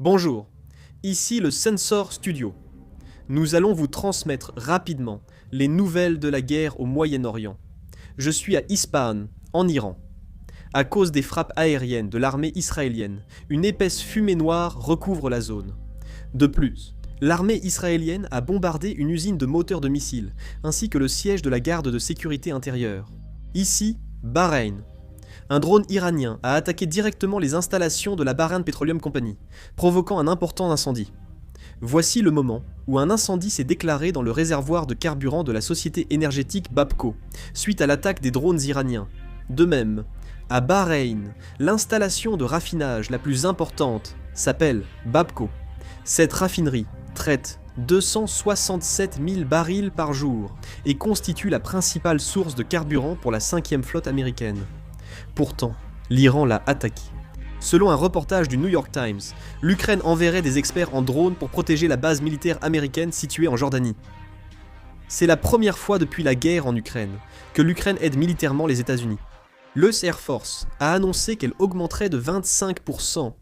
Bonjour, ici le Sensor Studio. Nous allons vous transmettre rapidement les nouvelles de la guerre au Moyen-Orient. Je suis à Ispahan, en Iran. À cause des frappes aériennes de l'armée israélienne, une épaisse fumée noire recouvre la zone. De plus, l'armée israélienne a bombardé une usine de moteurs de missiles, ainsi que le siège de la garde de sécurité intérieure. Ici, Bahreïn. Un drone iranien a attaqué directement les installations de la Bahrain Petroleum Company, provoquant un important incendie. Voici le moment où un incendie s'est déclaré dans le réservoir de carburant de la société énergétique Babco, suite à l'attaque des drones iraniens. De même, à Bahreïn, l'installation de raffinage la plus importante s'appelle Babco. Cette raffinerie traite 267 000 barils par jour et constitue la principale source de carburant pour la 5e flotte américaine. Pourtant, l'Iran l'a attaqué. Selon un reportage du New York Times, l'Ukraine enverrait des experts en drone pour protéger la base militaire américaine située en Jordanie. C'est la première fois depuis la guerre en Ukraine que l'Ukraine aide militairement les États-Unis. L'US Air Force a annoncé qu'elle augmenterait de 25%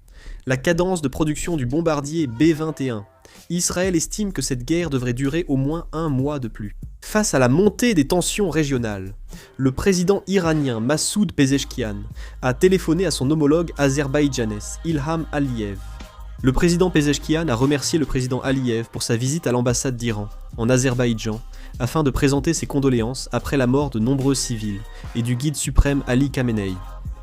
la cadence de production du bombardier B-21. Israël estime que cette guerre devrait durer au moins un mois de plus. Face à la montée des tensions régionales, le président iranien Massoud Pezeshkian a téléphoné à son homologue azerbaïdjanais Ilham Aliyev. Le président Pezeshkian a remercié le président Aliyev pour sa visite à l'ambassade d'Iran, en Azerbaïdjan, afin de présenter ses condoléances après la mort de nombreux civils et du guide suprême Ali Khamenei.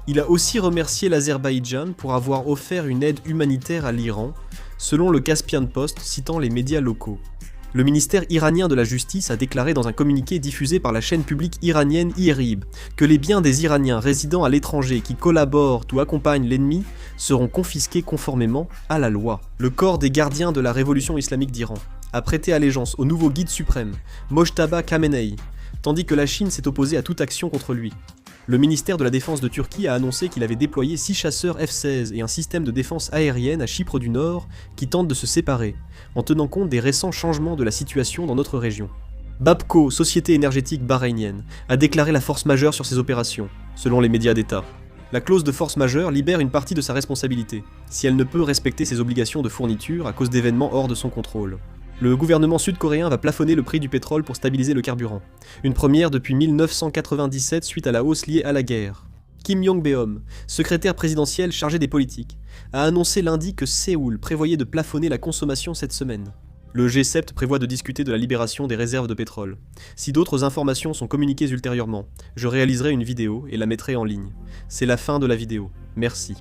Il a aussi remercié l'Azerbaïdjan pour avoir offert une aide humanitaire à l'Iran, selon le Caspian Post citant les médias locaux. Le ministère iranien de la Justice a déclaré dans un communiqué diffusé par la chaîne publique iranienne IRIB que les biens des Iraniens résidant à l'étranger qui collaborent ou accompagnent l'ennemi seront confisqués conformément à la loi. Le corps des gardiens de la révolution islamique d'Iran a prêté allégeance au nouveau guide suprême, Mojtaba Khamenei, tandis que la Chine s'est opposée à toute action contre lui. Le ministère de la Défense de Turquie a annoncé qu'il avait déployé 6 chasseurs F-16 et un système de défense aérienne à Chypre du Nord qui tentent de se séparer, en tenant compte des récents changements de la situation dans notre région. Babco, société énergétique bahreïnienne, a déclaré la force majeure sur ses opérations, selon les médias d'État. La clause de force majeure libère une partie de sa responsabilité, si elle ne peut respecter ses obligations de fourniture à cause d'événements hors de son contrôle. Le gouvernement sud-coréen va plafonner le prix du pétrole pour stabiliser le carburant. Une première depuis 1997 suite à la hausse liée à la guerre. Kim Yong-beom, secrétaire présidentiel chargé des politiques, a annoncé lundi que Séoul prévoyait de plafonner la consommation cette semaine. Le G7 prévoit de discuter de la libération des réserves de pétrole. Si d'autres informations sont communiquées ultérieurement, je réaliserai une vidéo et la mettrai en ligne. C'est la fin de la vidéo. Merci.